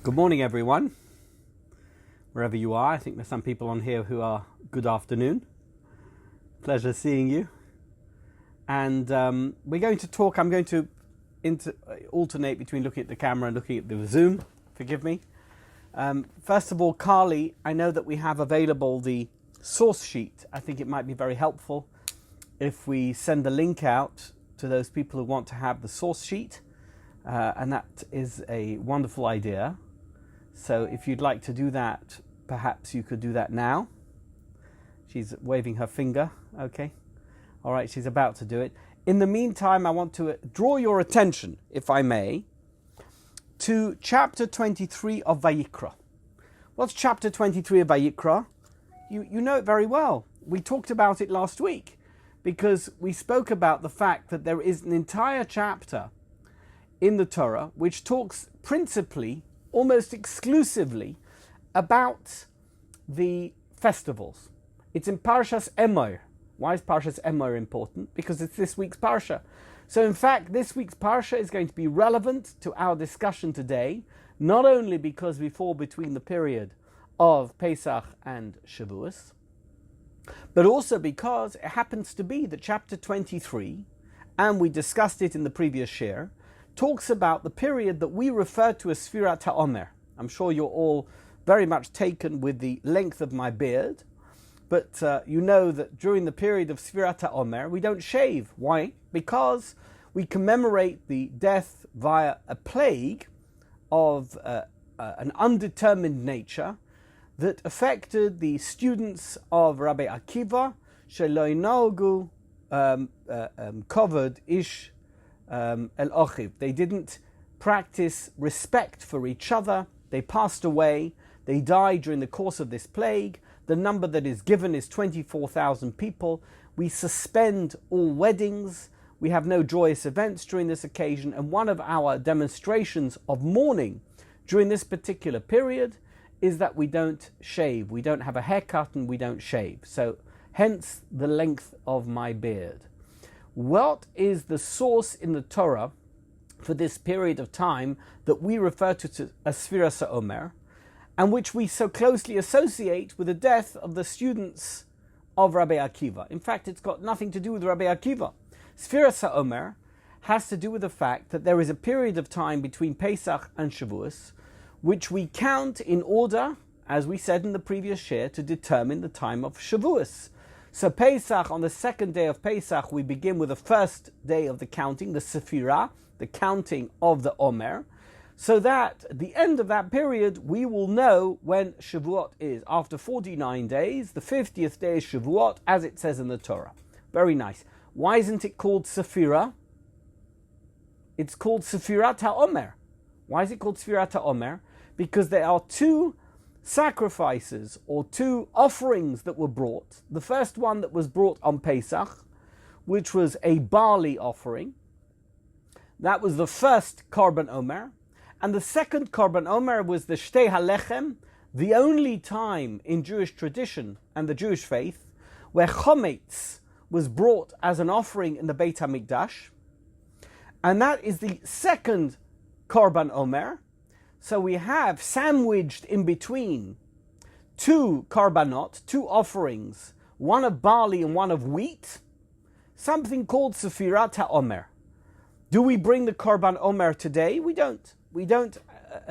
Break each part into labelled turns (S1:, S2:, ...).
S1: Good morning, everyone, wherever you are. I think there's some people on here who are good afternoon. Pleasure seeing you. And we're going to talk. I'm going to alternate between looking at the camera and looking at the Zoom. Forgive me. First of all, Carly, I know that we have available the source sheet. I think it might be very helpful if we send the link out to those people who want to have the source sheet. And that is a wonderful idea. So if you'd like to do that, perhaps you could do that now. She's waving her finger. Okay. All right, she's about to do it. In the meantime, I want to draw your attention, if I may, to chapter 23 of Vayikra. What's chapter 23 of Vayikra? You know it very well. We talked about it last week because we spoke about the fact that there is an entire chapter in the Torah which talks principally, almost exclusively, about the festivals. It's in Parshat Emor. Why is Parshat Emor important? Because it's this week's Parsha. So in fact, this week's Parsha is going to be relevant to our discussion today, not only because we fall between the period of Pesach and Shavuot, but also because it happens to be that chapter 23, and we discussed it in the previous share, talks about the period that we refer to as Sefirat Ha'omer. I'm sure you're all very much taken with the length of my beard, but you know that during the period of Sefirat Ha'omer, we don't shave. Why? Because we commemorate the death via a plague of an undetermined nature that affected the students of Rabbi Akiva, Shelo Inogu Kovod Ish El Ochiv. They didn't practice respect for each other. They passed away. They died during the course of this plague. The number that is given is 24,000 people. We suspend all weddings. We have no joyous events during this occasion. And one of our demonstrations of mourning during this particular period is that we don't shave. We don't have a haircut and we don't shave. So hence the length of my beard. What is the source in the Torah for this period of time that we refer to as Sefirat Ha'omer, and which we so closely associate with the death of the students of Rabbi Akiva? In fact, it's got nothing to do with Rabbi Akiva. Sefirat Ha'omer has to do with the fact that there is a period of time between Pesach and Shavuot, which we count in order, as we said in the previous share, to determine the time of Shavuot. So Pesach, on the second day of Pesach, we begin with the first day of the counting, the Sefirah, the counting of the Omer, so that at the end of that period, we will know when Shavuot is. After 49 days, the 50th day is Shavuot, as it says in the Torah. Very nice. Why isn't it called Sefirah? It's called Sefirat Ha'omer. Why is it called Sefirat Ha'omer? Because there are two sacrifices or two offerings that were brought. The first one that was brought on Pesach, which was a barley offering. That was the first Korban Omer. And the second Korban Omer was the Shtei HaLechem, the only time in Jewish tradition and the Jewish faith where chometz was brought as an offering in the Beit HaMikdash. And that is the second Korban Omer. So we have sandwiched in between two korbanot, two offerings, one of barley and one of wheat, something called Sefirat Ha'omer. Do we bring the Korban Omer today? We don't. We don't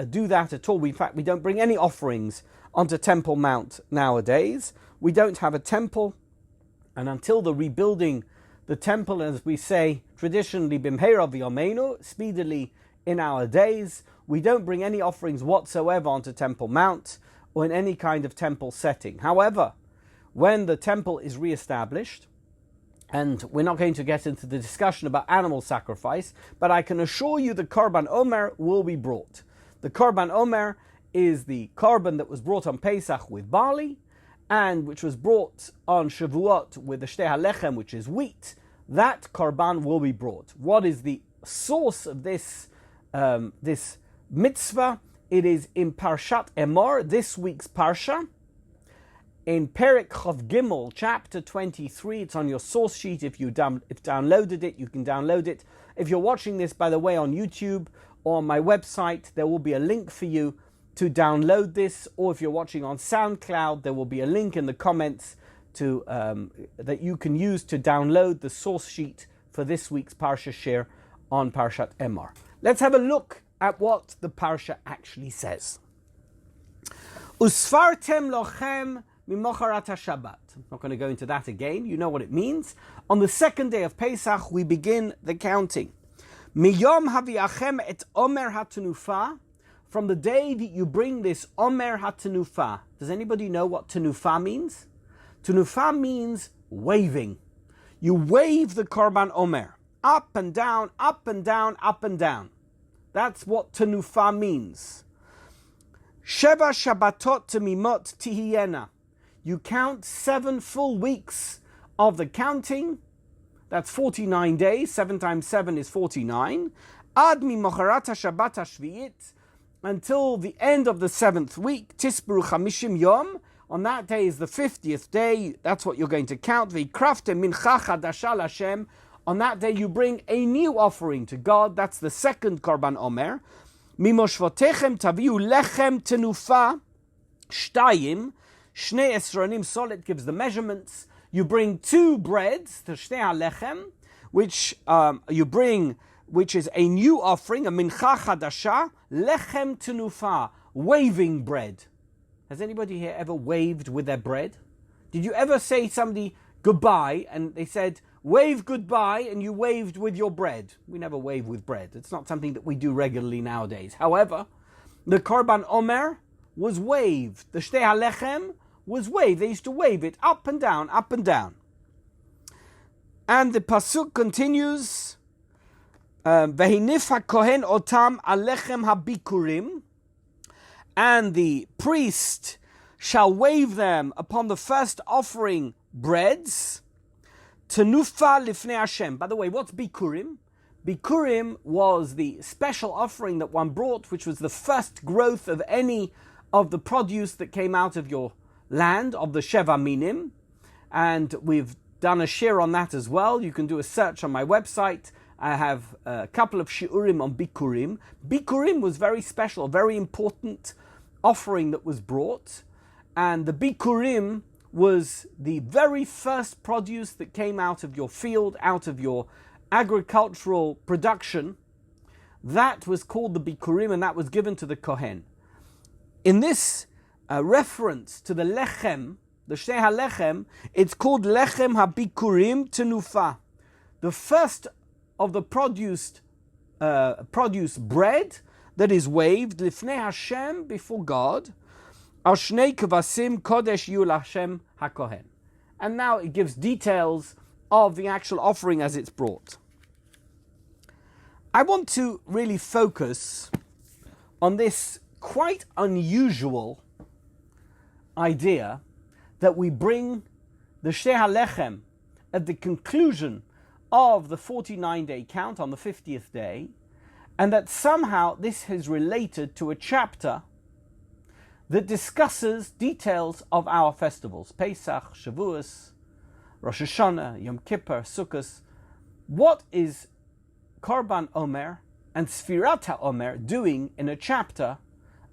S1: do that at all. In fact, we don't bring any offerings onto Temple Mount nowadays. We don't have a temple. And until the rebuilding the temple, as we say traditionally, bimheira v'yomeinu, speedily in our days, we don't bring any offerings whatsoever onto Temple Mount or in any kind of temple setting. However, when the temple is re-established, and we're not going to get into the discussion about animal sacrifice, but I can assure you the Korban Omer will be brought. The Korban Omer is the korban that was brought on Pesach with barley, and which was brought on Shavuot with the Shtei HaLechem, which is wheat. That korban will be brought. What is the source of this mitzvah? It is in Parshat Emor, this week's Parsha, in Perek Chav Gimel, chapter 23. It's on your source sheet. If you downloaded it, you can download it. If you're watching this, by the way, on YouTube or on my website, there will be a link for you to download this, or if you're watching on SoundCloud, there will be a link in the comments to that you can use to download the source sheet for this week's Parsha Shir on Parshat Emor. Let's have a look at what the Parsha actually says. Usfartem lochem mimocharat Shabbat. I'm not going to go into that again. You know what it means. On the second day of Pesach, we begin the counting. Miyom haviachem et omer hatanufa. From the day that you bring this omer hatanufa. Does anybody know what tanufa means? Tanufa means waving. You wave the korban omer. Up and down, up and down, up and down. That's what tanufa means. Sheva Shabbatot Temimot Tihiyena. You count 7 full weeks of the counting. That's 49 days. 7 times 7 is 49. Ad mimocharat Shabbat Shvi'it. Until the end of the 7th week. Tisperu Chamishim Yom. On that day is the 50th day. That's what you're going to count. Vayikra mincha chadasha l'Hashem. On that day you bring a new offering to God. That's the second korban omer. Mimoshvotechem taviu lechem tenufa shtayim shnei esronim. Solid gives the measurements. You bring 2 breads, the shnei halechem, which you bring, which is a new offering, a mincha chadasha, lechem tenufa, waving bread. Has anybody here ever waved with their bread? Did you ever say somebody goodbye and they said, wave goodbye, and you waved with your bread? We never wave with bread. It's not something that we do regularly nowadays. However, the korban omer was waved. The shtei halechem was waved. They used to wave it up and down, up and down. And the pasuk continues, Vehinif hakohen otam alechem habikurim, and the priest shall wave them upon the first offering breads. Tenufa lifnei Hashem. By the way, what's bikurim? Bikurim was the special offering that one brought, which was the first growth of any of the produce that came out of your land, of the Sheva Minim. And we've done a shir on that as well. You can do a search on my website. I have a couple of shiurim on bikurim. Bikurim was very special, a very important offering that was brought. And the bikurim was the very first produce that came out of your field, out of your agricultural production. That was called the bikurim, and that was given to the kohen. In this reference to the lechem, the shnei halechem, it's called lechem habikurim tenufa. The first of the produce bread that is waved lifnei Hashem, before God. Shnei kvasim kodesh yul Hashem hakohen. And now it gives details of the actual offering as it's brought. I want to really focus on this quite unusual idea that we bring the shtei halechem at the conclusion of the 49-day count on the 50th day, and that somehow this is related to a chapter that discusses details of our festivals, Pesach, Shavuot, Rosh Hashanah, Yom Kippur, Sukkot. What is Korban Omer and Sefirat Ha'omer doing in a chapter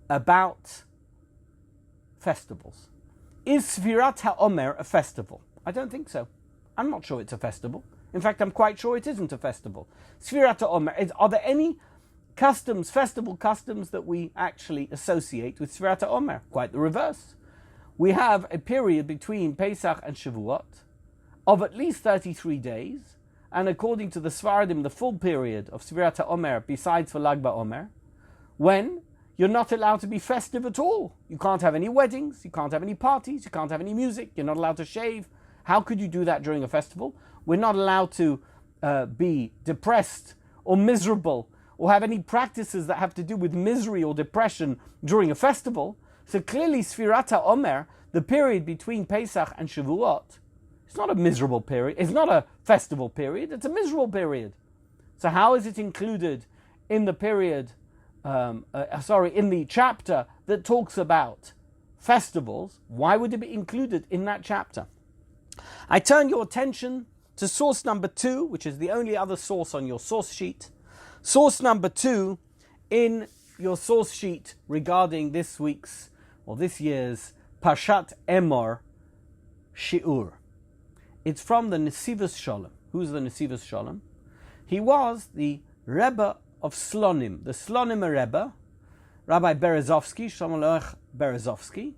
S1: about festivals? Is Sefirat Ha'omer a festival? I don't think so. I'm not sure it's a festival. In fact, I'm quite sure it isn't a festival. Sefirat Ha'omer, are there any customs, festival customs that we actually associate with Sefirat Ha'omer? Quite the reverse. We have a period between Pesach and Shavuot of at least 33 days, and according to the Sfaradim, the full period of Sefirat Ha'omer, besides for Lag BaOmer, when you're not allowed to be festive at all. You can't have any weddings, you can't have any parties, you can't have any music, you're not allowed to shave. How could you do that during a festival? We're not allowed to be depressed or miserable or have any practices that have to do with misery or depression during a festival. So clearly Sefirat Ha'omer, the period between Pesach and Shavuot, it's not a miserable period. It's not a festival period. It's a miserable period. So how is it included in the period, in the chapter that talks about festivals? Why would it be included in that chapter? I turn your attention to source number 2, which is the only other source on your source sheet. Source number 2 in your source sheet regarding this week's or this year's Parshat Emor Shi'ur. It's from the Netivot Shalom. Who's the Netivot Shalom? He was the Rebbe of Slonim, the Slonim Rebbe, Rabbi Berezovsky, Shlomo Berezovsky,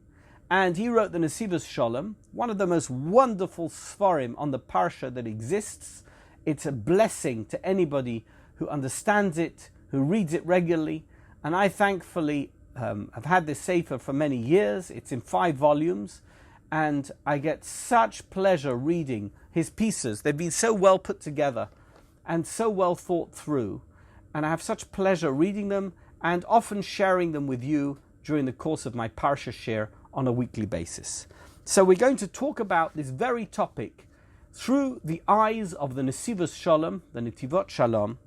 S1: and he wrote the Netivot Shalom, one of the most wonderful Sfarim on the Parsha that exists. It's a blessing to anybody who understands it, who reads it regularly, and I thankfully have had this Sefer for many years. It's in 5 volumes, and I get such pleasure reading his pieces. They've been so well put together and so well thought through, and I have such pleasure reading them and often sharing them with you during the course of my Parsha share on a weekly basis. So we're going to talk about this very topic through the eyes of the Netivot Shalom, the Netivot Shalom,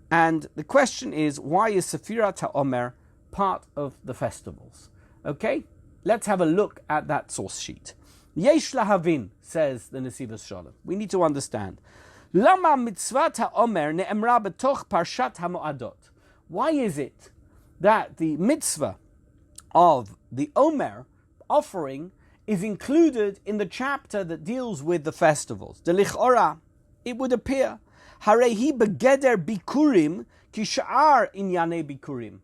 S1: and the question is, why is Sefirat Ha'omer part of the festivals? Okay, let's have a look at that source sheet. Yesh lahavin, says the Netivot Shalom. We need to understand. Lama mitzvat ha'omer ne'emra betoch parshat ha'mo'adot. Why is it that the mitzvah of the Omer offering is included in the chapter that deals with the festivals? The lichora, it would appear, harehi begeder bikurim ki sha'ar inyane bikurim.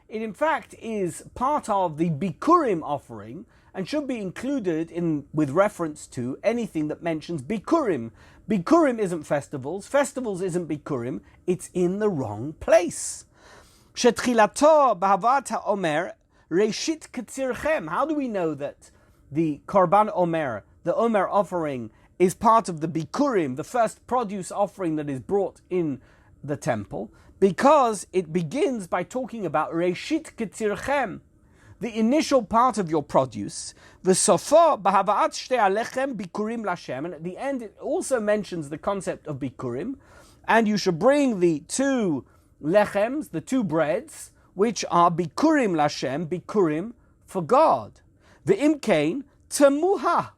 S1: It in fact is part of the bikurim offering and should be included in with reference to anything that mentions bikurim. Bikurim isn't festivals, festivals isn't bikurim, it's in the wrong place. Shetchilato b'havat ha'omer reshit ketzirchem. How do we know that the Korban Omer, the Omer offering, is part of the bikurim, the first produce offering that is brought in the temple? Because it begins by talking about reshit ketzirchem, the initial part of your produce, v'sofo b'hava'at shtei alechem bikurim lashem, and at the end it also mentions the concept of bikurim, and you should bring the 2 lechems, the 2 breads, which are bikurim lashem, bikurim for God. V'imkein temuha,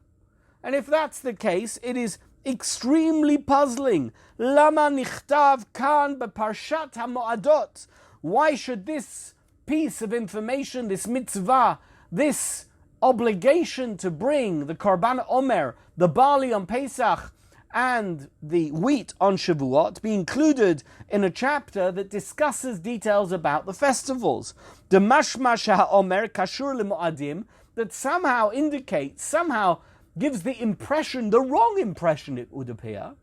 S1: and if that's the case, it is extremely puzzling. Lama nichtav kan beparshat hamo'adot. Why should this piece of information, this mitzvah, this obligation to bring the Korban Omer, the barley on Pesach, and the wheat on Shavuot be included in a chapter that discusses details about the festivals? The mashmash ha'omer kashur lemo'adim, that somehow indicates, somehow gives the impression, the wrong impression it would appear,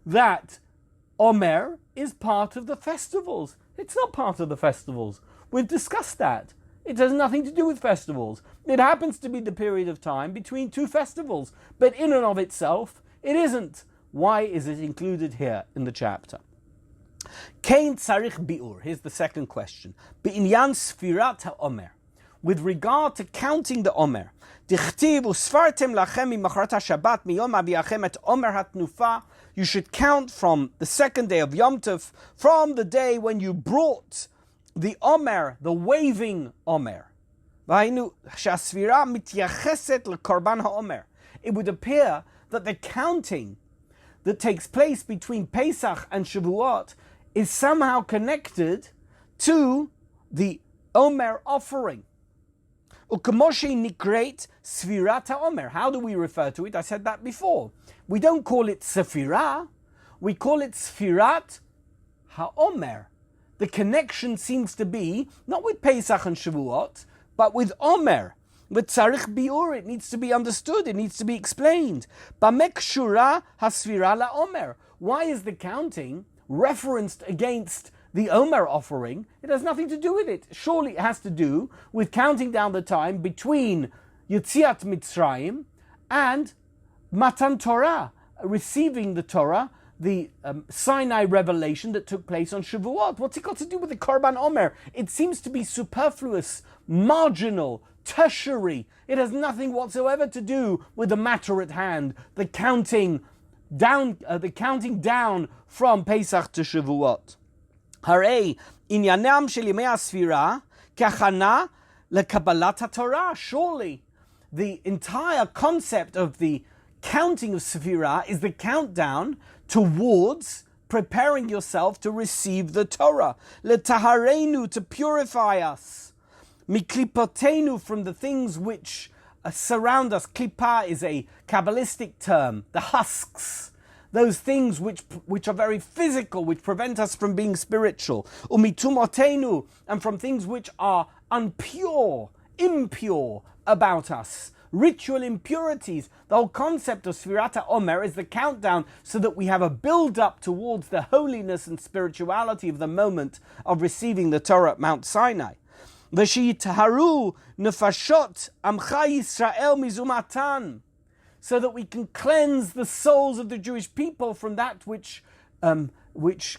S1: that Omer is part of the festivals. It's not part of the festivals. We've discussed that. It has nothing to do with festivals. It happens to be the period of time between 2 festivals, but in and of itself, it isn't. Why is it included here in the chapter? Kein tzarich bi'ur. Here's the second question. Be'inyan Sefirat Ha'omer. With regard to counting the Omer, Dichtiv usfartem lachem imachrat haShabbat miyom aviachem et Omer hatnufa. You should count from the 2nd day of Yom Tov, from the day when you brought the Omer, the waving Omer. V'hainu shasvira mityacheset lekorban haOmer. It would appear that the counting that takes place between Pesach and Shavuot is somehow connected to the Omer offering. Ukamoshi nikret Sefirat Ha'omer. How do we refer to it? I said that before. We don't call it Sefirah, we call it Sefirat Ha'omer. The connection seems to be not with Pesach and Shavuot, but with Omer. With tzarich biur, it needs to be understood, it needs to be explained. Bamek shura hasvira la Omer. Why is the counting referenced against the Omer offering? It has nothing to do with it. Surely it has to do with counting down the time between Yetziat Mitzrayim and Matan Torah, receiving the Torah, the Sinai revelation that took place on Shavuot. What's it got to do with the Korban Omer? It seems to be superfluous, marginal, tertiary. It has nothing whatsoever to do with the matter at hand, the counting down from Pesach to Shavuot. Harei inyanam shel yemei hasfira kachana lekabbalat haTorah. Surely the entire concept of the counting of Sefirah is the countdown towards preparing yourself to receive the Torah. Letaharenu, to purify us. Miklipotenu, from the things which surround us. Klipa is a Kabbalistic term, the husks. Those things which are very physical, which prevent us from being spiritual. Umitumotenu, and from things which are impure about us. Ritual impurities. The whole concept of Sefirat Ha'omer is the countdown so that we have a build-up towards the holiness and spirituality of the moment of receiving the Torah at Mount Sinai. V'shiyitaharu nefashot amcha Yisrael mizumatan, so that we can cleanse the souls of the Jewish people from that which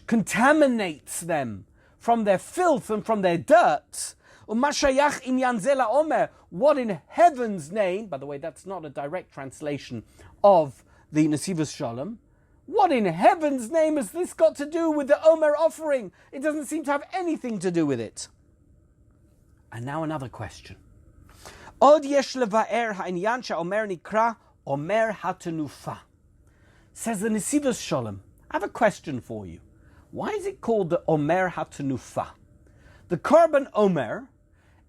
S1: contaminates them, from their filth and from their dirt. What in heaven's name, by the way, that's not a direct translation of the Netivot Shalom. What in heaven's name has this got to do with the Omer offering? It doesn't seem to have anything to do with it. And now another question. Od yesh levaer ha'inyan she'omer nikra Omer HaTenufa. Says the Netivot Shalom, I have a question for you. Why is it called the Omer HaTenufa? The Korban Omer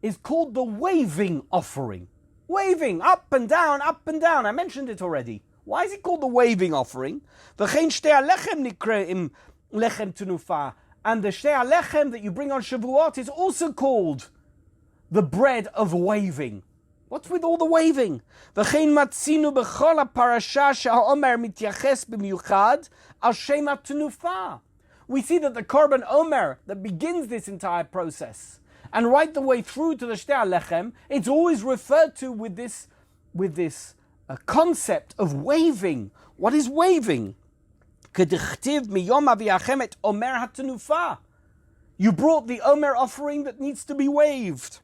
S1: is called the waving offering. Waving, up and down, up and down. I mentioned it already. Why is it called the waving offering? V'chein shtei halechem nikreim lechem tenufa. And the shtei halechem that you bring on Shavuot is also called the bread of waving. What's with all the waving? V'chein matzinu b'chol ha'parasha she'ha'omer mityaches b'miyuchad al shem ha'tenufa. We see that the Korban Omer that begins this entire process, and right the way through to the Shtei HaLechem, it's always referred to with this concept of waving. What is waving? K'dichtiv miyom aviachem et Omer HaTenufa. You brought the Omer offering that needs to be waved.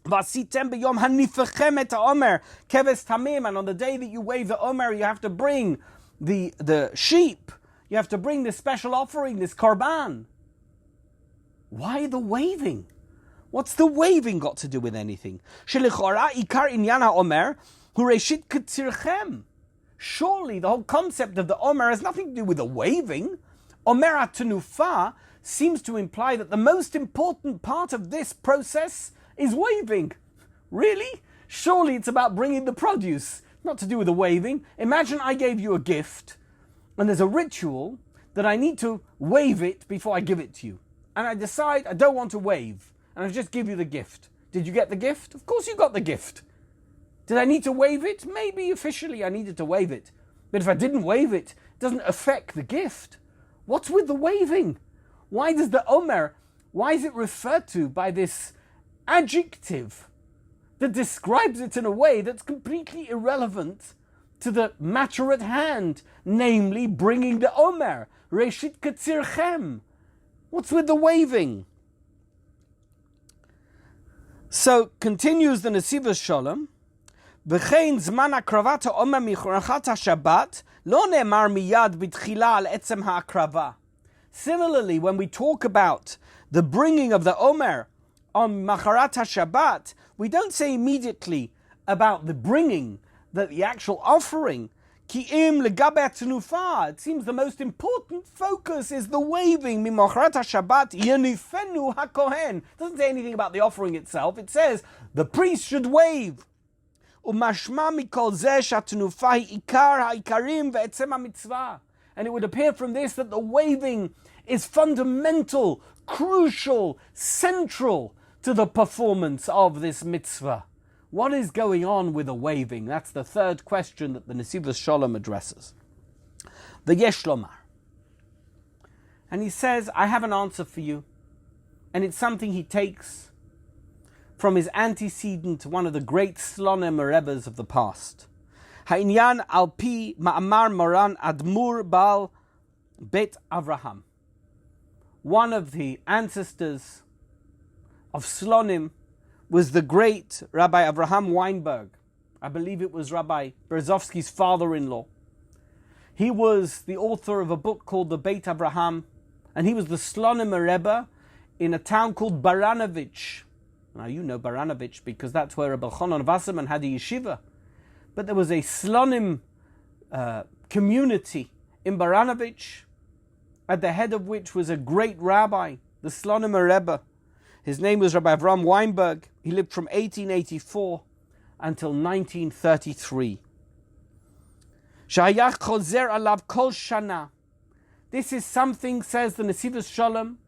S1: V'asitem b'yom hanifechem et ha'omer keves tamim. And on the day that you wave the Omer, you have to bring the sheep. You have to bring this special offering, this korban. Why the waving? What's the waving got to do with anything? Shelichora ikar inyan ha'omer hu reshit ketzirchem. Surely the whole concept of the Omer has nothing to do with the waving. Omer HaTenufa seems to imply that the most important part of this process is waving. Really? Surely it's about bringing the produce, not to do with the waving. Imagine I gave you a gift, and there's a ritual that I need to wave it before I give it to you. And I decide I don't want to wave, and I just give you the gift. Did you get the gift? Of course you got the gift. Did I need to wave it? Maybe officially I needed to wave it. But if I didn't wave it, it doesn't affect the gift. What's with the waving? Why does the Omer, why is it referred to by this adjective that describes it in a way that's completely irrelevant to the matter at hand, namely bringing the Omer, Reshit Ketzirchem? What's with the waving? So continues the Netivot Shalom, V'chein zman akravat ha'omer michrachat ha'shabbat lo ne'emar miyad b'tchila al etzem ha'akrava. Similarly, when we talk about the bringing of the Omer on Macharat HaShabbat, we don't say immediately about the bringing, that the actual offering. Ki'im legabe tenufa. It seems the most important focus is the waving. Mimacharat HaShabbat yenifenu hakohen. It doesn't say anything about the offering itself. It says the priest should wave. Umashma mikol zeh shatenufa hi ikar ha'ikarim ve'etzem ha'mitzvah. And it would appear from this that the waving is fundamental, crucial, central to the performance of this mitzvah. What is going on with the waving? That's the third question that the Netivot Shalom addresses. The Yesh Lomar. And he says, I have an answer for you. And it's something he takes from his antecedent, one of the great Slonim Rebbes of the past. Ha'inyan al pi ma'amar moran admur bal bet Avraham. One of the ancestors of Slonim was the great Rabbi Avraham Weinberg. I believe it was Rabbi Berezovsky's father-in-law. He was the author of a book called The Beit Avraham, and he was the Slonim Rebbe in a town called Baranovich. Now you know Baranovich because that's where Rabbi Chonon Wasserman had a yeshiva. But there was a Slonim community in Baranovich, at the head of which was a great rabbi, the Slonim Rebbe. His name was Rabbi Avram Weinberg. He lived from 1884 until 1933. Shayach chozer alav kol shana. This is something, says the Netivot Shalom,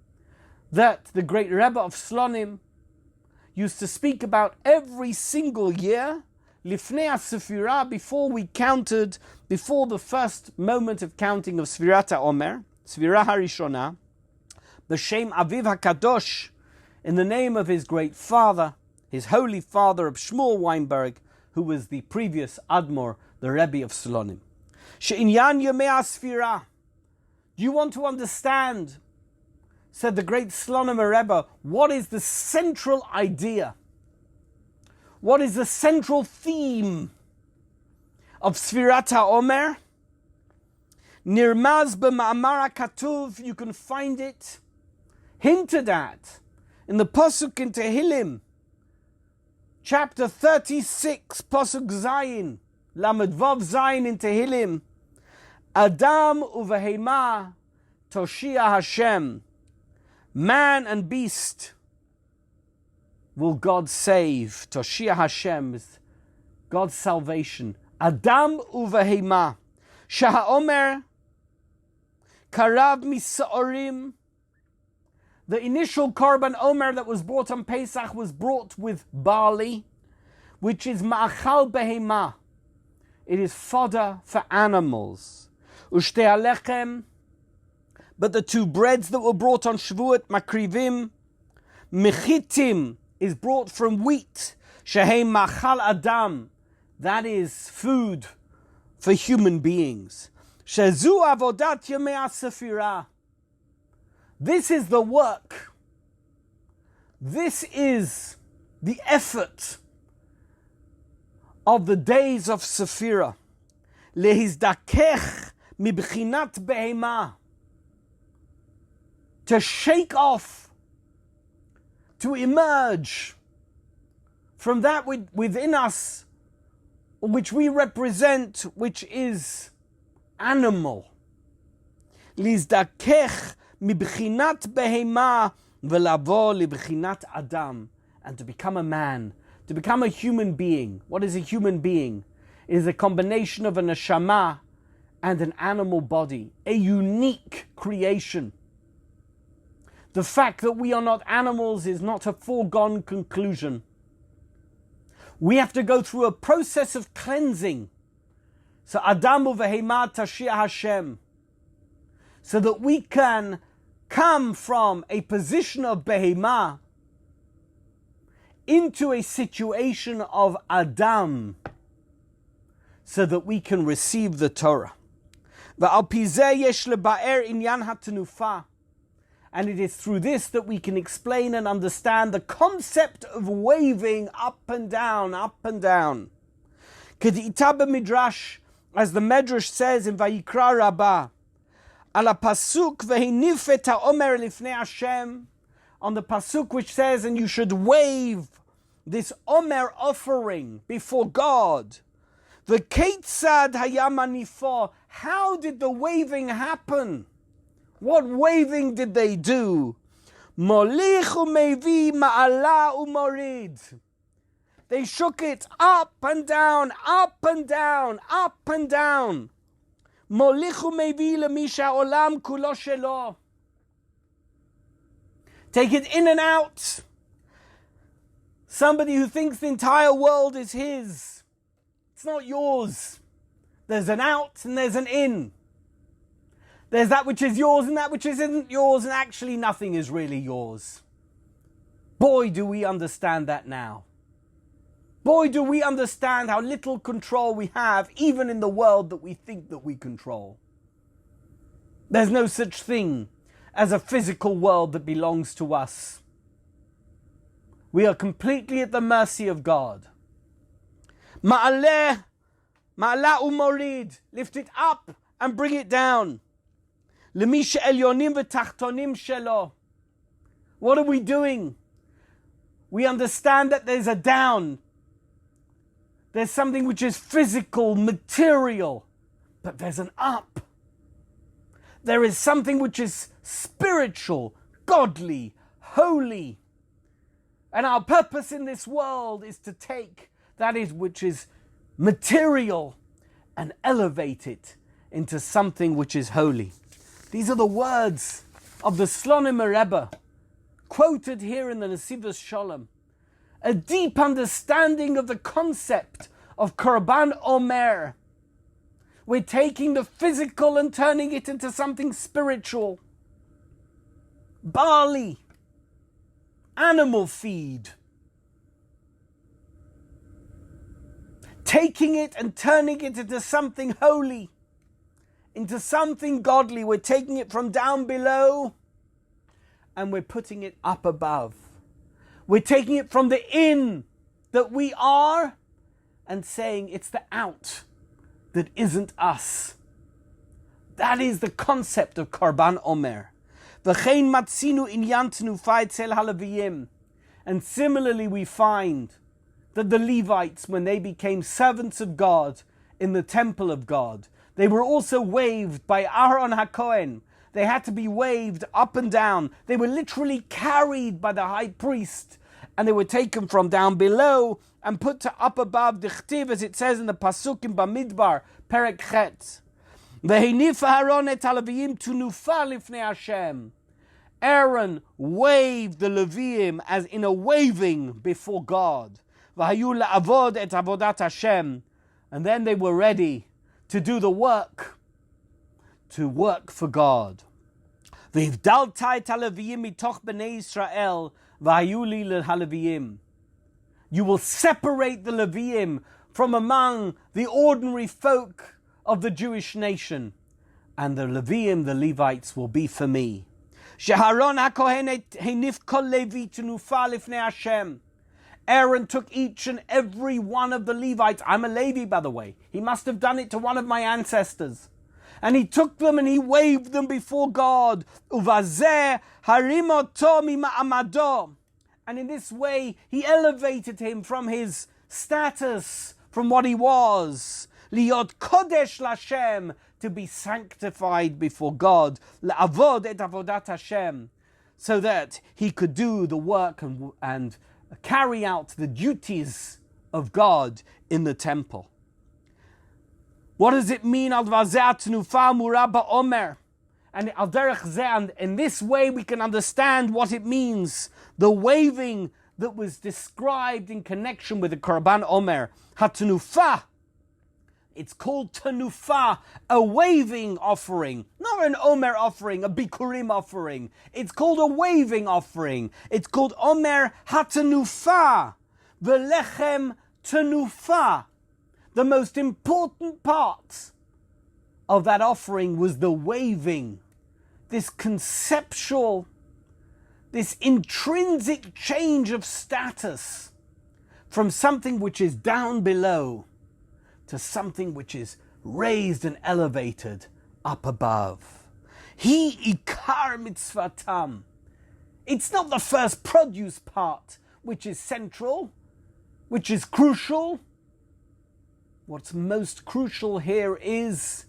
S1: that the great Rebbe of Slonim used to speak about every single year, lifnei Sefirah, before we counted, before the first moment of counting of Sefirat Ha'omer, Sefirah HaRishonah, b'shem Aviv HaKadosh, in the name of his great father, his holy father of Shmuel Weinberg, who was the previous Admor, the Rebbe of Slonim. She'inyan Yomei HaSefirah. Do you want to understand, said the great Slonim Rebbe, what is the central idea? What is the central theme of Sefirat Ha'omer? Nirmaz b'ma'amar HaKatuv, you can find it hinted at in the Pasuk in Tehillim, chapter 36, Pasuk Zayin, Lamed Vav Zayin in Tehillim, Adam uvehema Toshia Hashem, man and beast will God save. Toshia Hashem is God's salvation. Adam uvehema. Shaha'omer karav misa'orim. The initial Korban Omer that was brought on Pesach was brought with barley, which is ma'achal behema. It is fodder for animals. Ushtei alechem. But the two breads that were brought on Shavuot, makrivim, mechitim, is brought from wheat. Shehem machal adam. That is food for human beings. Shezu avodat yemei Sefirah. This is the work. This is the effort of the days of Sefirah. Lehizdakech mibchinat behema. To shake off, to emerge from that within us, which we represent, which is animal. Lizdakech mibchinat behema velavo libchinat adam, and to become a man, to become a human being. What is a human being? It is a combination of a neshama and an animal body, a unique creation. The fact that we are not animals is not a foregone conclusion. We have to go through a process of cleansing. So Adamu v'hema tashia Hashem. So that we can come from a position of behema into a situation of Adam, so that we can receive the Torah. V'al pizeh yesh leba'er inyan ha'tenufa. And it is through this that we can explain and understand the concept of waving up and down, up and down. K'di'ita b'midrash, as the Medrash says in Vayikra Rabbah, ala pasuk ve'hinifet ha'omer lifnei Hashem, on the pasuk which says, and you should wave this Omer offering before God. V'keitzad hayamanifo, how did the waving happen? What waving did they do? Molich umevi ma'ala umorid. They shook it up and down, up and down, up and down. Molich umevi lemisha olam kulo shelo. Take it in and out. Somebody who thinks the entire world is his. It's not yours. There's an out and there's an in. There's that which is yours and that which isn't yours, and actually nothing is really yours. Boy, do we understand that now. Boy, do we understand how little control we have, even in the world that we think that we control. There's no such thing as a physical world that belongs to us. We are completely at the mercy of God. Ma'aleh, ma'ala umorid, lift it up and bring it down. Lemisha elyonim v'tachtonim shelo. What are we doing? We understand that there's a down. There's something which is physical, material, but there's an up. There is something which is spiritual, godly, holy. And our purpose in this world is to take that which is material and elevate it into something which is holy. These are the words of the Slonim Rebbe, quoted here in the Netivot Shalom. A deep understanding of the concept of Korban Omer. We're taking the physical and turning it into something spiritual. Barley, animal feed. Taking it and turning it into something holy, into something godly. We're taking it from down below and we're putting it up above. We're taking it from the in that we are and saying it's the out that isn't us. That is the concept of Korban Omer. V'chein matzinu inyan tenufa etzel haLeviyim. And similarly we find that the Levites, when they became servants of God in the temple of God, they were also waved by Aaron HaKohen. They had to be waved up and down. They were literally carried by the high priest, and they were taken from down below and put to up above the chtiv, as it says in the Pasuk in Bamidbar, Perek Chet. V'heinif Aaron et haLeviyim tunufa lifnei Hashem. Aaron waved the Leviim as in a waving before God. V'hayu la'avod et avodat Hashem. And then they were ready to do the work, to work for God. V'hivdalta et haLeviyim mitoch bnei Yisrael v'hayu li leHaLeviyim. You will separate the Leviim from among the ordinary folk of the Jewish nation, and the Leviim, the Levites, will be for me. Sheharon HaKohen henif kol Levi tenufa lifnei Hashem. Aaron took each and every one of the Levites. I'm a Levi, by the way. He must have done it to one of my ancestors. And he took them and he waved them before God. Uvazeh harim oto mima'amado. And in this way, he elevated him from his status, from what he was. Liot kodesh l'Hashem, to be sanctified before God. La'avod et avodat Hashem, so that he could do the work and carry out the duties of God in the temple. What does it mean? Al vazeh tenufa muraba omer. And al derech zeh, in this way we can understand what it means. The waving that was described in connection with the Korban Omer. Hatenufa. It's called tenufa, a waving offering. Not an Omer offering, a Bikurim offering. It's called a waving offering. It's called Omer hatenufa. Velechem tenufa. The most important part of that offering was the waving. This conceptual, this intrinsic change of status from something which is down below to something which is raised and elevated up above. He ikar mitzvatam. It's not the first produce part which is central, which is crucial. What's most crucial here is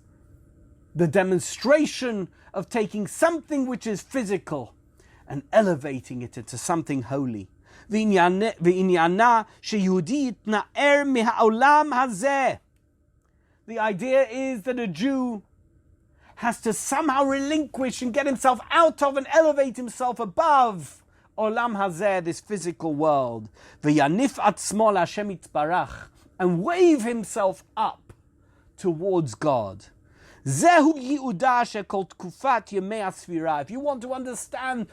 S1: the demonstration of taking something which is physical and elevating it into something holy. The idea is that a Jew has to somehow relinquish and get himself out of and elevate himself above Olam Hazeh, this physical world. V'yanif atzmo l'Hashem yitbarach, and wave himself up towards God. Zehu yi'udah shekol tkufat yemei Asfira. If you want to understand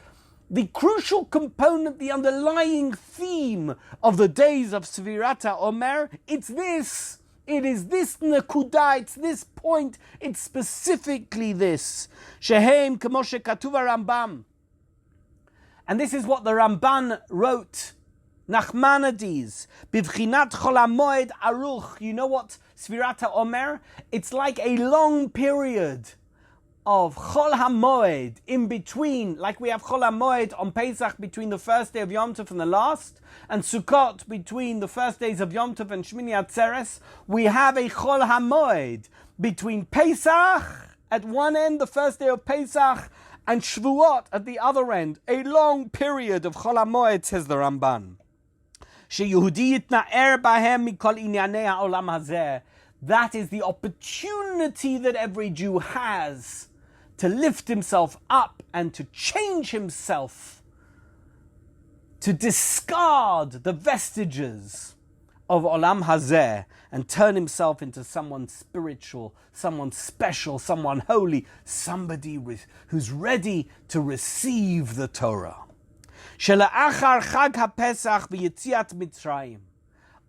S1: the crucial component, the underlying theme of the days of Sefirat Ha'omer, it's this. It is this nekuda, it's this point, it's specifically this. Shehem kemo shekatuv Rambam. And this is what the Ramban wrote. Nachmanides, bivchinat chol hamoed aruch. You know what Sefirat Ha'omer? It's like a long period of chol hamoed in between, like we have chol hamoed on Pesach between the first day of Yom Tov and the last, and Sukkot between the first days of Yom Tov and Shmini Atzeres. We have a chol hamoed between Pesach at one end, the first day of Pesach, and Shavuot at the other end, a long period of Chol HaMoed, says the Ramban. That is the opportunity that every Jew has to lift himself up and to change himself, to discard the vestiges of Olam Hazeh and turn himself into someone spiritual, someone special, someone holy, somebody who's ready to receive the Torah.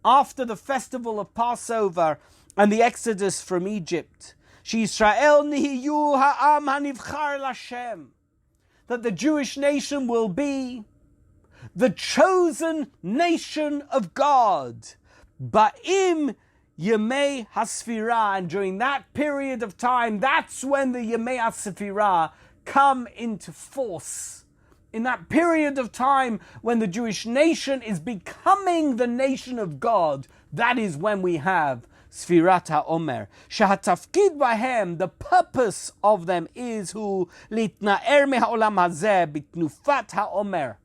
S1: After the festival of Passover and the Exodus from Egypt, that the Jewish nation will be the chosen nation of God. Ba'im Yemei HaSfirah, and during that period of time, that's when the Yemei HaSfirah come into force. In that period of time when the Jewish nation is becoming the nation of God, that is when we have Sefirat Ha'omer. Shehatafkid bahem, the purpose of them is who litna'er me'ha'olam hazeh bitnufat ha'omer,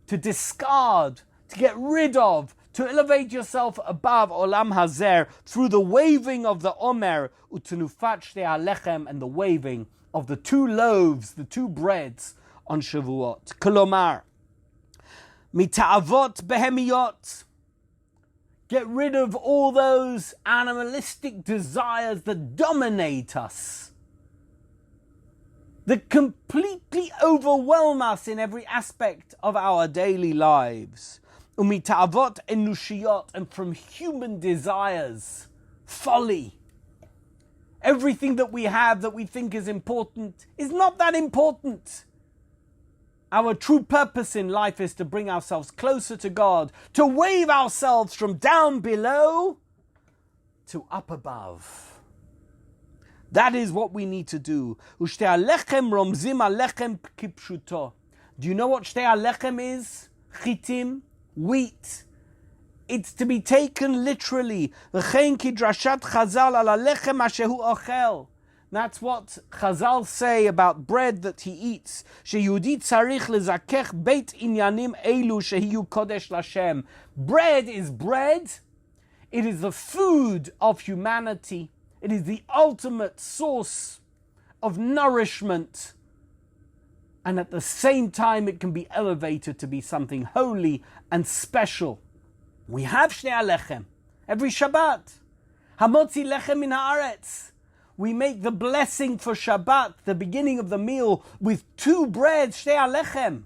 S1: to discard, to get rid of, to elevate yourself above Olam Hazer through the waving of the Omer, utenufat shtei halechem, and the waving of the two loaves, the two breads on Shavuot. Kolomar, mita'avot behemiyot, get rid of all those animalistic desires that dominate us, that completely overwhelm us in every aspect of our daily lives. Umita'avot enushiyot, and from human desires, folly. Everything that we have that we think is important is not that important. Our true purpose in life is to bring ourselves closer to God, to wave ourselves from down below to up above. That is what we need to do. Ushtei halechem romzim halechem kipshuto. Do you know what shtei halechem is? Chitim, wheat. It's to be taken literally. V'chein kidrashat Chazal al halechem ashehu ochel. That's what Chazal say about bread that he eats. Sheyehudi tzarich lezakech beit inyanim elu shehiyu kodesh lashem. Bread is bread. It is the food of humanity. It is the ultimate source of nourishment. And at the same time, it can be elevated to be something holy and special. We have shnei halechem every Shabbat. Hamotzi lechem min haaretz. We make the blessing for Shabbat, the beginning of the meal, with two breads, shtei halechem,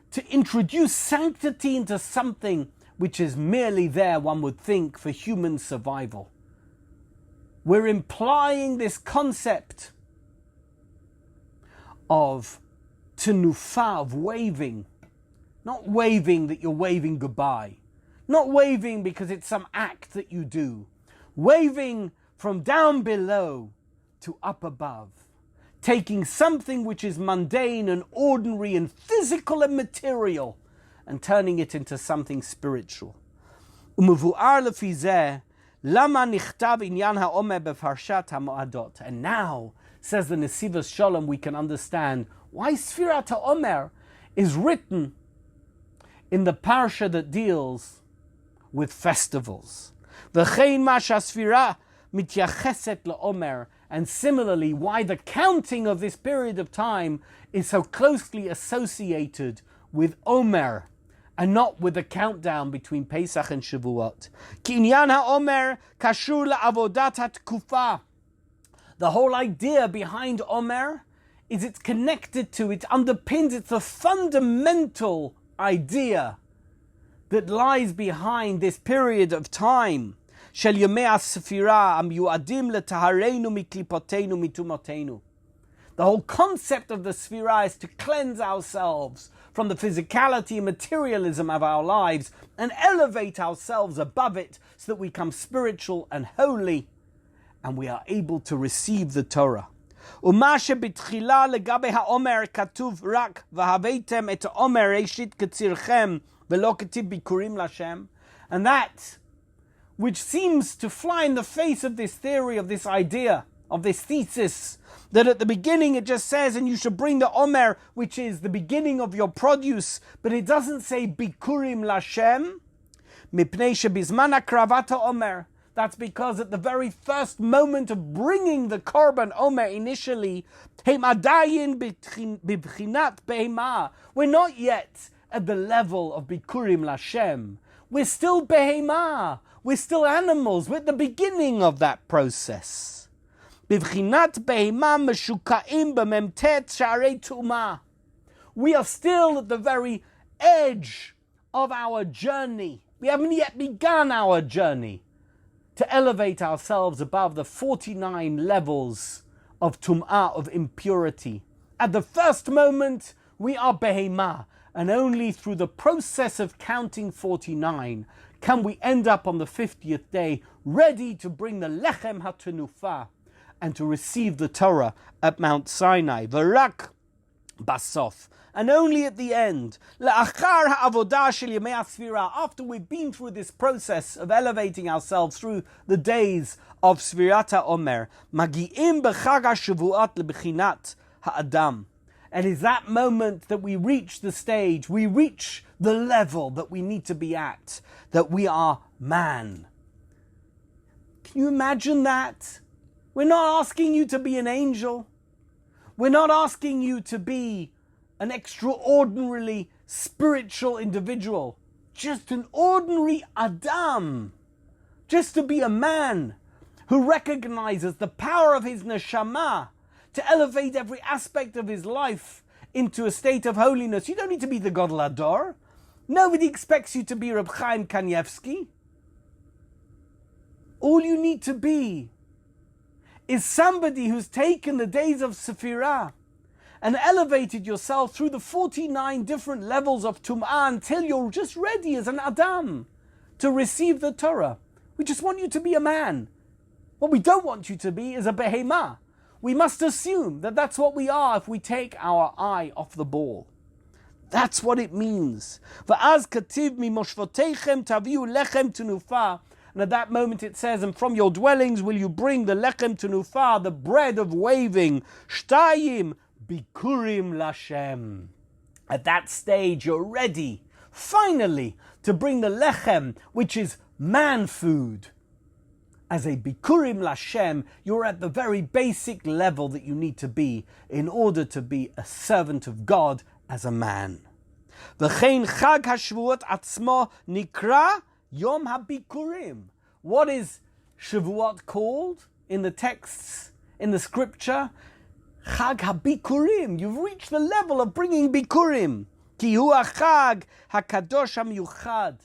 S1: to introduce sanctity into something which is merely there, one would think, for human survival. We're implying this concept of tenufa, of waving. Not waving that you're waving goodbye. Not waving because it's some act that you do. Waving from down below to up above. Taking something which is mundane and ordinary and physical and material and turning it into something spiritual. Umuvu'ar lefi zeh, lama nichtav inyan ha'omer beparshat ha'moadot. And now, says the Netivot Shalom, we can understand why Sefirat Ha'omer is written in the parsha that deals with festivals. V'chein ma shasfirah mityacheset la'omer, and similarly why the counting of this period of time is so closely associated with Omer and not with the countdown between Pesach and Shavuot. Ki inyan ha'omer kashur la'avodat ha'tkufa. The whole idea behind Omer is it's connected to, it underpins, it's the fundamental idea that lies behind this period of time. Shel yemei ha-sefirah amiyuadim letahareinu miklipoteinu mitumotenu. The whole concept of the Sefirah is to cleanse ourselves from the physicality and materialism of our lives and elevate ourselves above it so that we become spiritual and holy and we are able to receive the Torah. ומה שבתחילה לגבי האומר כתוב רק והבאתם את האומר ראשית קצירכם ולא כתיב ביקורים להשם. And that which seems to fly in the face of this theory, of this idea, of this thesis that at the beginning it just says, and you should bring the Omer, which is the beginning of your produce, but it doesn't say Bikurim Lashem, Mipnei shebizman hakravat ha'omer. That's because at the very first moment of bringing the Korban Omer initially, Heim adayin bibchinat behema. We're not yet at the level of Bikurim Lashem. We're still behema. We're still animals. We're at the beginning of that process. Bibchinat behema meshukaim b'memtet sha'arei tu'ma. We are still at the very edge of our journey. We haven't yet begun our journey to elevate ourselves above the 49 levels of tum'ah, of impurity. At the first moment, we are behemah, and only through the process of counting 49 can we end up on the 50th day ready to bring the lechem hatenufah and to receive the Torah at Mount Sinai. V'rak basof. And only at the end, after we've been through this process of elevating ourselves through the days of Sefirat Ha'omer, magi'im b'chag HaShavuot lebechinat ha'adam. And it's that moment that we reach the stage, we reach the level that we need to be at, that we are man. Can you imagine that? We're not asking you to be an angel. We're not asking you to be an extraordinarily spiritual individual, just an ordinary Adam, just to be a man who recognizes the power of his neshama to elevate every aspect of his life into a state of holiness. You don't need to be the Gadol Hador. Nobody expects you to be Reb Chaim Kanievsky. All you need to be is somebody who's taken the days of Sefirah and elevated yourself through the 49 different levels of Tum'ah until you're just ready as an Adam to receive the Torah. We just want you to be a man. What we don't want you to be is a behemah. We must assume that that's what we are if we take our eye off the ball. That's what it means. V'az kativ mimoshvoteichem taviu lechem tenufah. And at that moment it says, and from your dwellings will you bring the lechem tenufah, the bread of waving, shtayim, Bikurim Lashem. At that stage, you're ready, finally, to bring the lechem, which is man food. As a Bikurim Lashem, you're at the very basic level that you need to be in order to be a servant of God as a man. V'chein Chag HaShavuot atzmo nikra Yom HaBikurim. What is Shavuot called in the texts, in the scripture? Chag HaBikurim. You've reached the level of bringing Bikurim. Ki hu HaChag HaKadosh HaMiyuchad.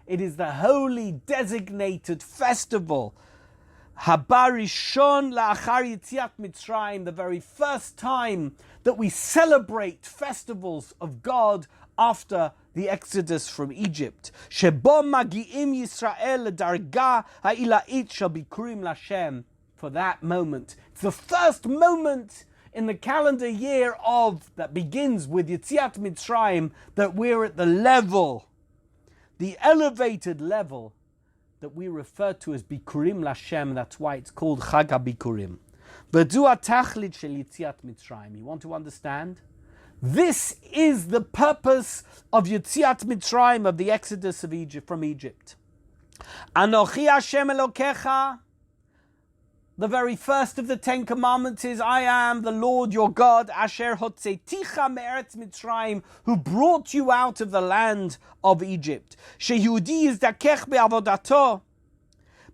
S1: It is the holy designated festival. Habarishon la'achar Yetziat Mitzrayim. The very first time that we celebrate festivals of God after the Exodus from Egypt. Shebo magi'im Yisrael ledarga ha'ila'it shel Bikurim Lashem. For that moment. It's the first moment in the calendar year that begins with Yetziat Mitzrayim that we're at the level, the elevated level that we refer to as Bikurim Lashem. That's why it's called Chag HaBikurim. V'du ha'tachlit shel Yetziat Mitzrayim. You want to understand? This is the purpose of Yetziat Mitzrayim, of the Exodus of Egypt, from Egypt. Anochi Hashem Elokecha. The very first of the 10 commandments is, I am the Lord your God, Asher Hotzeiticha me'eretz Mitzrayim, who brought you out of the land of Egypt. Sheyehudi yizdakech be'avodato,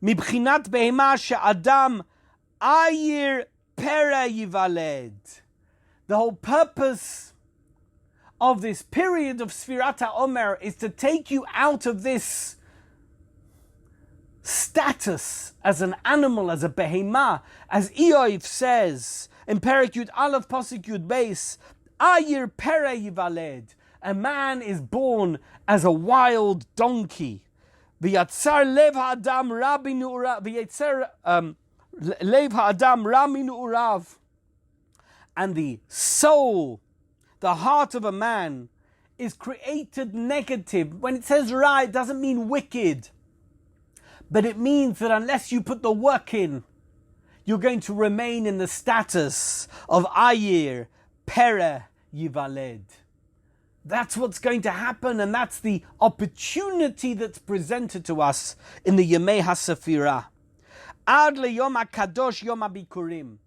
S1: mibchinat behema she'adam ayir pera yivaled. The whole purpose of this period of Sefirat Ha'omer is to take you out of this status as an animal, as a behemah, as Eoiv says in Perek Yud Aleph Pasuk Yud Beis, Ayir Pere Yivaled. A man is born as a wild donkey. V'yatzar lev ha'adam ra b'nu'urav. V'yatzar lev ha'adam ra b'nu'urav. And the soul, the heart of a man, is created negative. When it says ra, it doesn't mean wicked. But it means that unless you put the work in, you're going to remain in the status of Ayir Pere Yivaled. That's what's going to happen, and that's the opportunity that's presented to us in the Yemei HaSefirah. Ad leYom HaKadosh Yom HaBikurim.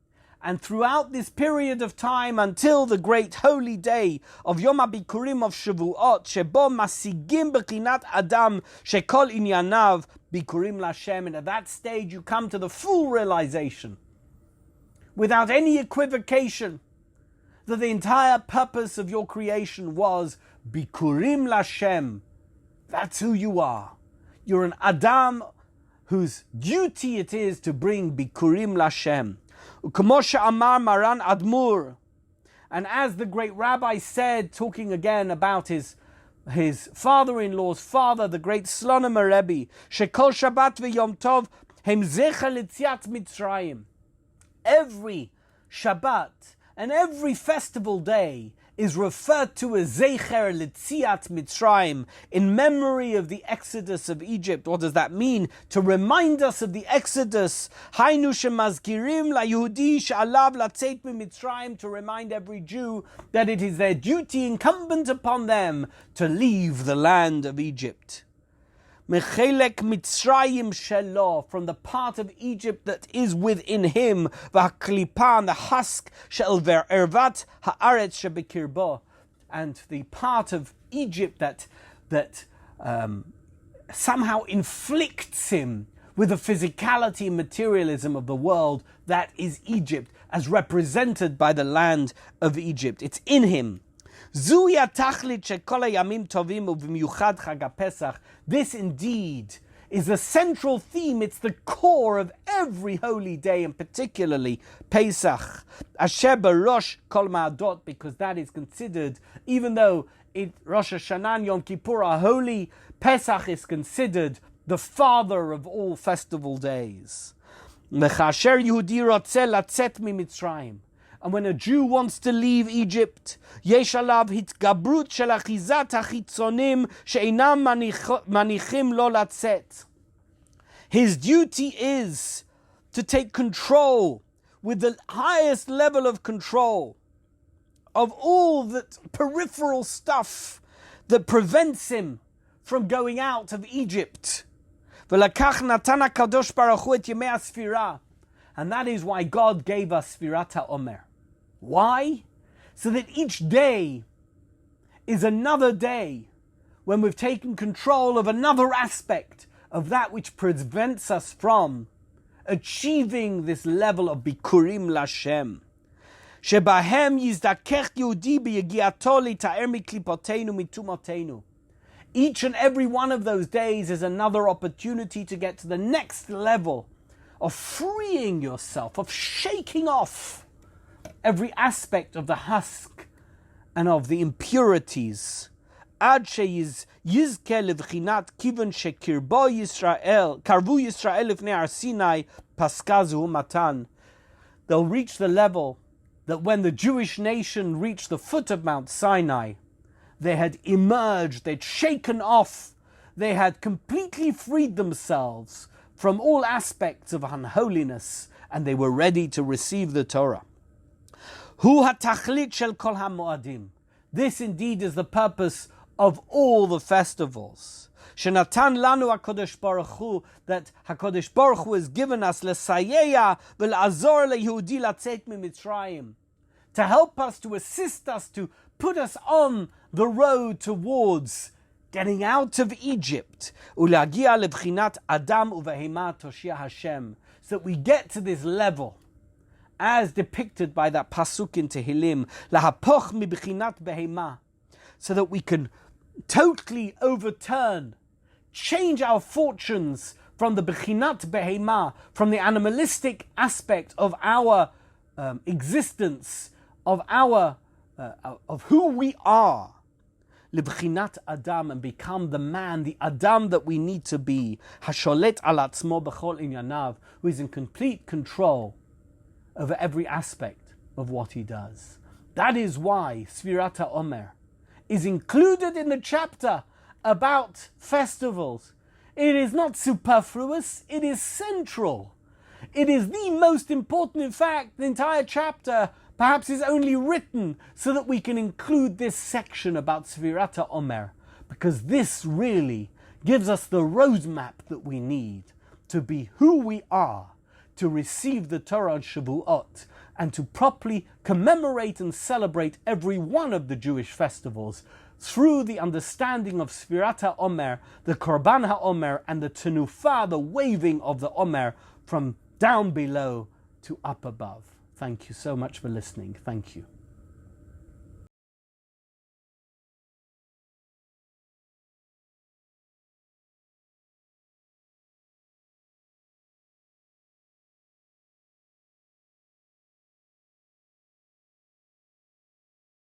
S1: And throughout this period of time until the great holy day of Yom HaBikurim of Shavuot, Shebo Masigim Bechinat Adam Shekol Inyanav Bikurim Lashem. And at that stage you come to the full realization, without any equivocation, that the entire purpose of your creation was Bikurim Lashem. That's who you are. You're an Adam whose duty it is to bring Bikurim Lashem. Ukmosha Amar Maran Admur. And as the great rabbi said, talking again about his father-in-law's father, the great Slonim Rebbe, Shekol Shabbat v'Yom Tov hem zecher l'tziat Mitzrayim. Every Shabbat and every festival day is referred to as Zecher L'Tziat Mitzrayim, in memory of the Exodus of Egypt. What does that mean? To remind us of the Exodus. Hainu shemazkirim la'Yehudi she'alav latzeit miMitzrayim, to remind every Jew that it is their duty incumbent upon them to leave the land of Egypt. Mechelek Mitzrayim shelo, from the part of Egypt that is within him, v'haklipa, and the husk shel ervat haaretz shebekirbo, and the part of Egypt that somehow inflicts him with the physicality and materialism of the world, that is Egypt, as represented by the land of Egypt. It's in him. This indeed is the central theme. It's the core of every holy day, and particularly Pesach. Asher Rosh Kol Ma'adot, because that is considered, even though Rosh Hashanah and Yom Kippur are holy, Pesach is considered the father of all festival days. And when a Jew wants to leave Egypt, yesh alav hitgabrut shel achizat hachitzonim she'einam manichim lo latzet. His duty is to take control, with the highest level of control, of all that peripheral stuff that prevents him from going out of Egypt. V'lakach natan HaKadosh Baruch Hu et yemei HaSfirah. And that is why God gave us Sefirat Ha'omer. Why? So that each day is another day when we've taken control of another aspect of that which prevents us from achieving this level of Bikurim Lashem. Shebahem yizdakech Yehudi beyegiato lita'er miklipotenu mitumotenu. Each and every one of those days is another opportunity to get to the next level of freeing yourself, of shaking off every aspect of the husk and of the impurities. Ad sheyizke levchinat kivan shekirbo Yisrael, karvu Yisrael lifnei Har Sinai, paskazu matan. They'll reach the level that when the Jewish nation reached the foot of Mount Sinai, they had emerged, they'd shaken off, they had completely freed themselves from all aspects of unholiness, and they were ready to receive the Torah. Hu hatachlit shel kol hamoadim. This indeed is the purpose of all the festivals. Shenatan lanu HaKadosh Baruch Hu, that HaKadosh Baruch Hu has given us lesayeya v'la'azor leYehudi latzet miMitzrayim, to help us, to assist us, to put us on the road towards getting out of Egypt. Ulagia lebchinat Adam uvehema toshia Hashem, so that we get to this level, as depicted by that pasuk in Tehillim, lahapoch mibchinat behema, so that we can totally overturn, change our fortunes from the bchinat behema, from the animalistic aspect of our existence, of who we are, Libchinat Adam, and become the man, the Adam that we need to be, Hasholet al atzmo b'chol inyanav, who is in complete control over every aspect of what he does. That is why Sefirat Ha'omer is included in the chapter about festivals. It is not superfluous, it is central. It is the most important. In fact, the entire chapter perhaps is only written so that we can include this section about Sefirat Ha'omer, because this really gives us the roadmap that we need to be who we are, to receive the Torah on Shavuot, and to properly commemorate and celebrate every one of the Jewish festivals through the understanding of Sefirat Ha'omer, the Korban Ha'omer, and the Tenufah, the waving of the Omer from down below to up above. Thank you so much for listening. Thank you.